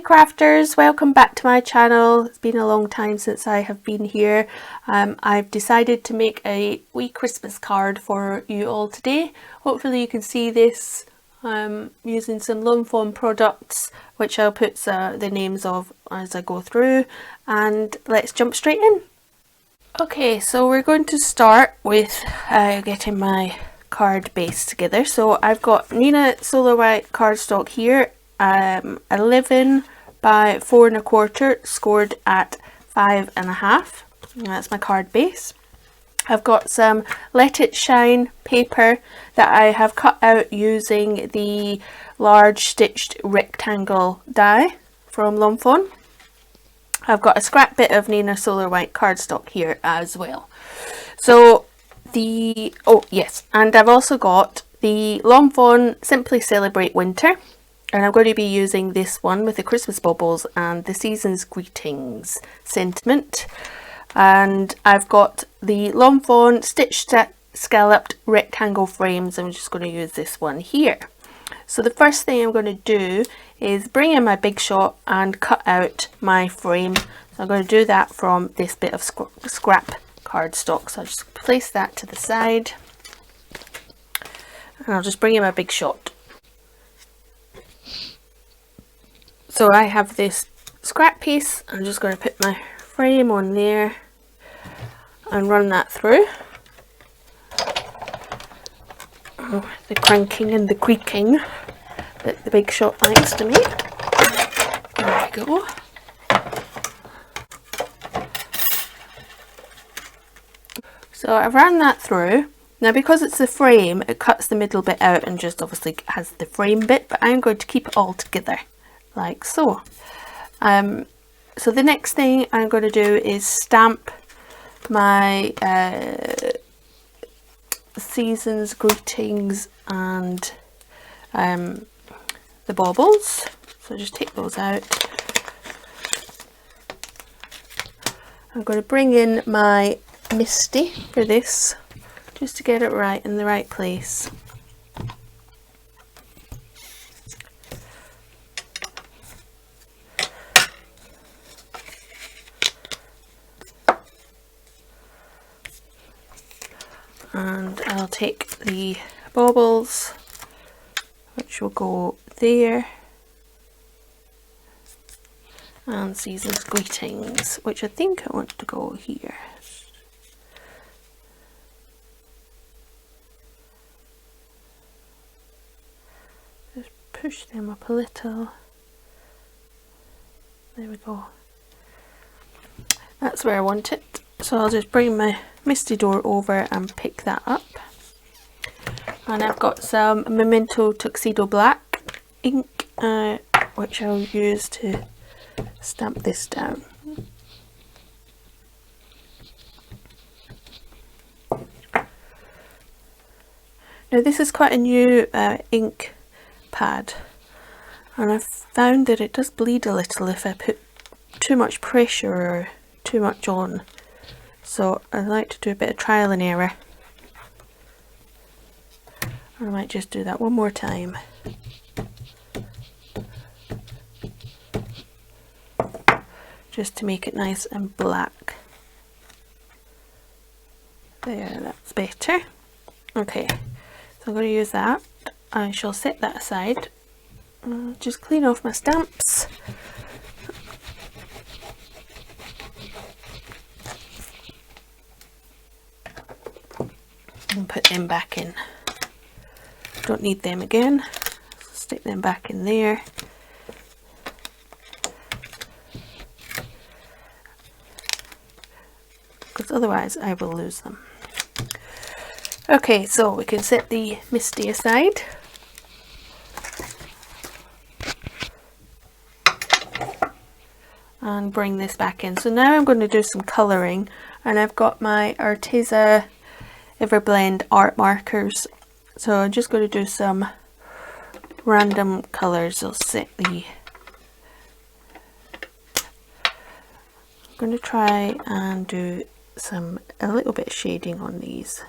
crafters, welcome back to my channel. It's been a long time since I have been here. I've decided to make a wee Christmas card for you all today. Hopefully you can see this using some Lawn Fawns products, which I'll put the names of as I go through, and let's jump straight in. Okay, so we're going to start with getting my card base together. So I've got Neenah Solar White cardstock here, 11 by 4 1/4, scored at 5.5. That's my card base. I've got some Let It Shine paper that I have cut out using the large stitched rectangle die from Lawn Fawns. I've got a scrap bit of Neenah Solar White cardstock here as well. So and I've also got the Lawn Fawns Simply Celebrate Winter, and I'm going to be using this one with the Christmas baubles and the Season's Greetings sentiment. And I've got the Lawn Fawns Stitched Scalloped rectangle frames. I'm just going to use this one here. So the first thing I'm going to do is bring in my Big Shot and cut out my frame. So I'm going to do that from this bit of scrap cardstock. So I'll just place that to the side, and I'll just bring in my Big Shot. So I have this scrap piece. I'm just going to put my frame on there and run that through. Oh, the cranking and the creaking that the Big Shot likes to make. There we go. So I've run that through. Now, because it's the frame, it cuts the middle bit out and just obviously has the frame bit, but I'm going to keep it all together like so. So the next thing I'm going to do is stamp my Season's Greetings and the baubles. So just take those out. I'm going to bring in my Misty for this, just to get it right in the right place. And I'll take the baubles, which will go there, and Season's Greetings, which I think I want to go here. Just push them up a little. There we go. That's where I want it. So I'll just bring my Misty door over and pick that up. And I've got some Memento Tuxedo Black ink, which I'll use to stamp this down. Now, this is quite a new ink pad, and I've found that it does bleed a little if I put too much pressure or too much on. So I like to do a bit of trial and error. I might just do that one more time. Just to make it nice and black. There, that's better. Okay, so I'm going to use that. I shall set that aside. Just clean off my stamps. And put them back in. Don't need them again. Stick them back in there. Because otherwise I will lose them. Okay, so we can set the Misty aside. And bring this back in. So now I'm going to do some colouring, and I've got my Arteza Everblend art markers. So I'm just going to do some random colours. I'll set the... I'm going to try and do a little bit of shading on these.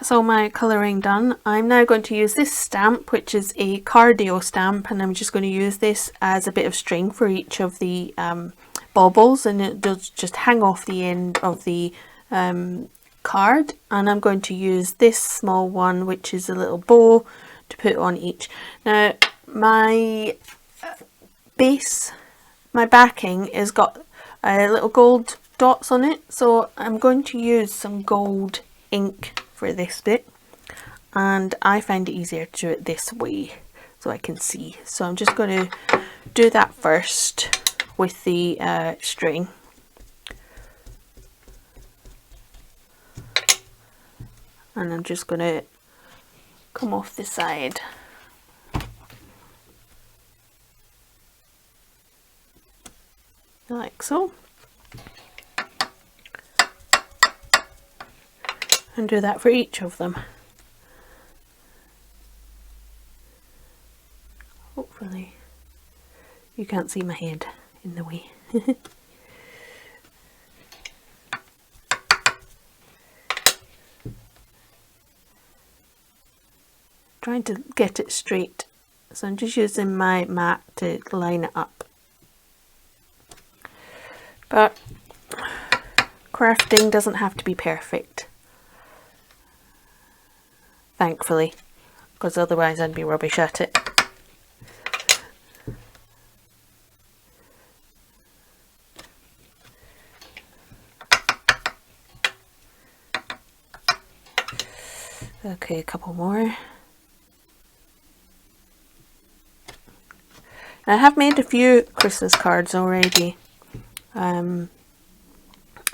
that's all my colouring done. I'm now going to use this stamp, which is a cardio stamp, and I'm just going to use this as a bit of string for each of the baubles, and it does just hang off the end of the card. And I'm going to use this small one, which is a little bow, to put on each. Now my base, my backing has got little gold dots on it, so I'm going to use some gold ink for this bit, and I find it easier to do it this way so I can see. So I'm just going to do that first with the string. And I'm just going to come off the side. Like so. And do that for each of them. Hopefully you can't see my head in the way. Trying to get it straight, so I'm just using my mat to line it up. But crafting doesn't have to be perfect, thankfully, because otherwise I'd be rubbish at it. Okay, a couple more. I have made a few Christmas cards already, and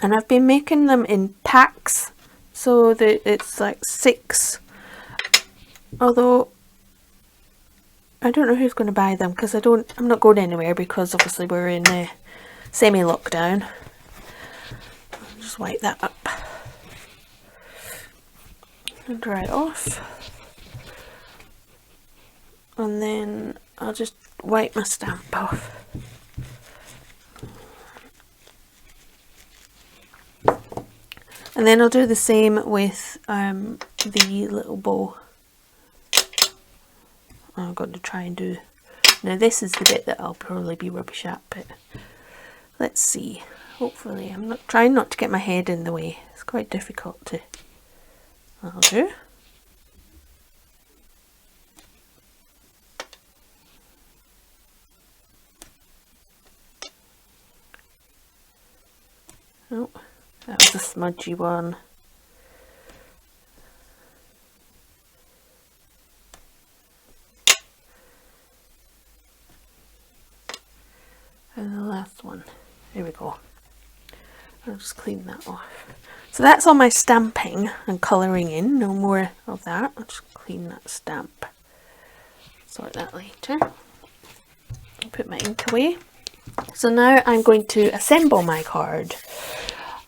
I've been making them in packs, so that it's like 6, although I don't know who's going to buy them, because I'm not going anywhere, because obviously we're in a semi-lockdown. Just wipe that up and dry it off, and then I'll just wipe my stamp off. And then I'll do the same with the little bow. I'm going to try and do... Now this is the bit that I'll probably be rubbish at, but let's see. Hopefully I'm not trying not to get my head in the way. It's quite difficult to... That'll do. Oh, that was a smudgy one. And the last one. There we go. I'll just clean that off. So that's all my stamping and colouring in. No more of that. I'll just clean that stamp. Sort that later. I'll put my ink away. So now I'm going to assemble my card.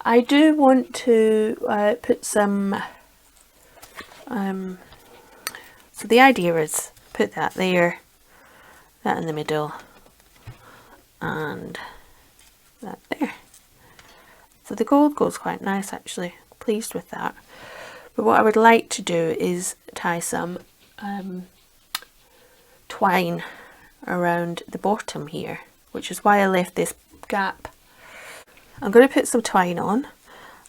I do want to put some, so the idea is put that there, that in the middle, and that there. So the gold goes quite nice actually, pleased with that. But what I would like to do is tie some twine around the bottom here, which is why I left this gap. I'm going to put some twine on,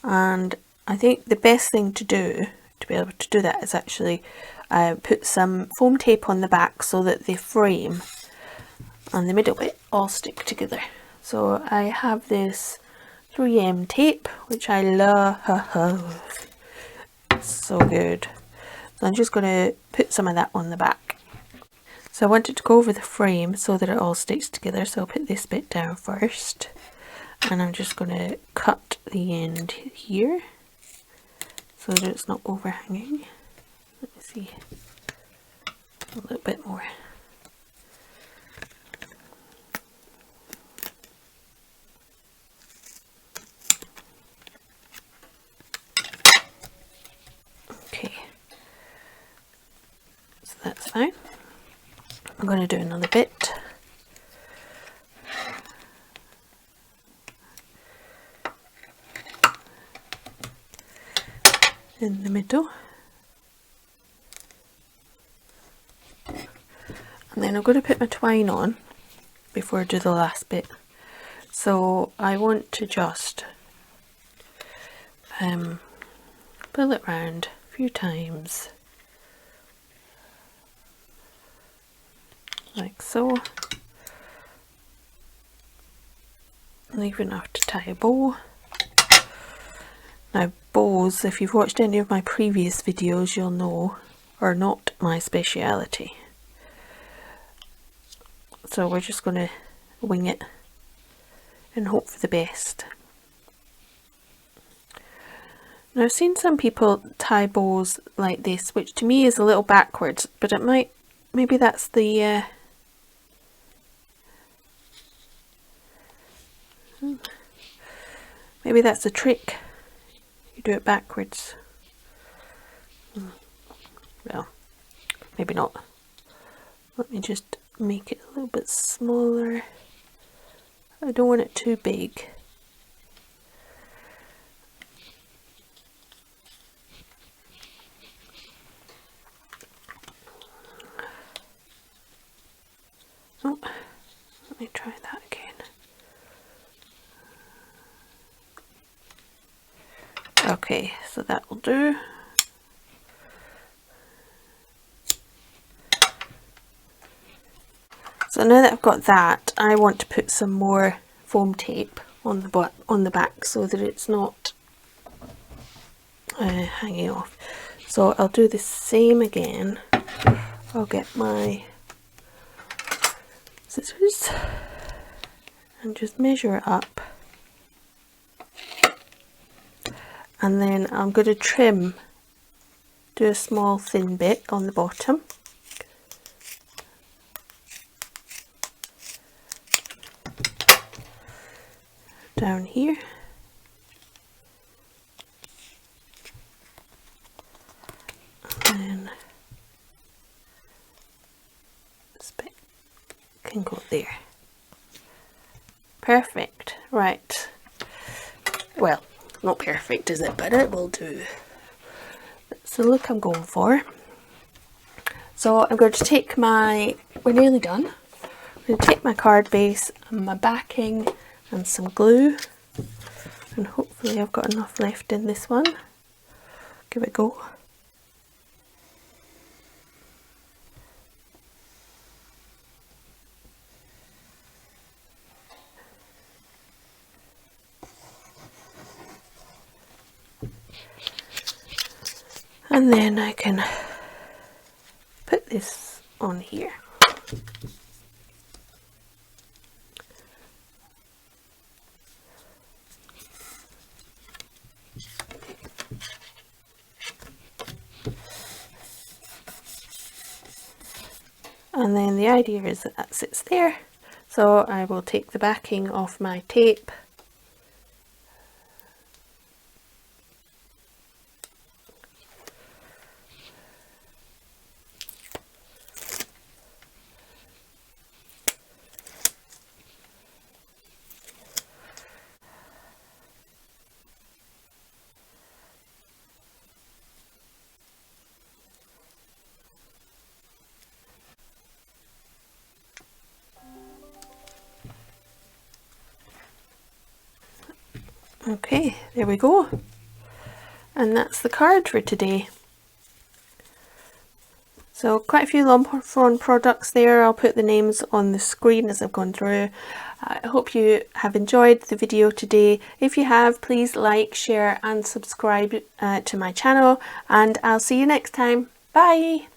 and I think the best thing to do to be able to do that is actually put some foam tape on the back so that the frame and the middle bit all stick together. So I have this 3M tape, which I love. It's so good. So I'm just going to put some of that on the back. So I want it to go over the frame so that it all sticks together. So I'll put this bit down first. And I'm just going to cut the end here so that it's not overhanging. Let me see, a little bit more. Okay, so that's fine. I'm going to do another bit. In the middle, And then I'm going to put my twine on before I do the last bit. So I want to just pull it round a few times, like so. Leave enough to tie a bow. Now bows, if you've watched any of my previous videos, you'll know, are not my speciality. So we're just going to wing it and hope for the best. Now I've seen some people tie bows like this, which to me is a little backwards, but it might, maybe that's the maybe that's the trick. You do it backwards. Well, maybe not. Let me just make it a little bit smaller. I don't want it too big. Oh, let me try that again. Okay, so that will do. So now that I've got that, I want to put some more foam tape on the back so that it's not hanging off. So I'll do the same again. I'll get my scissors and just measure it up. And then I'm going to trim, do a small thin bit on the bottom. Down here. And then this bit can go there. Perfect. Right. Well, not perfect, is it? But it will do. That's the look I'm going for. So I'm going to take my, we're nearly done. I'm going to take my card base and my backing and some glue, and hopefully I've got enough left in this one. Give it a go. And then I can put this on here. And then the idea is that that sits there. So I will take the backing off my tape. Okay, there we go. And that's the card for today. So quite a few Lawn Fawns products there. I'll put the names on the screen as I've gone through. I hope you have enjoyed the video today. If you have, please like, share and subscribe to my channel, and I'll see you next time. Bye!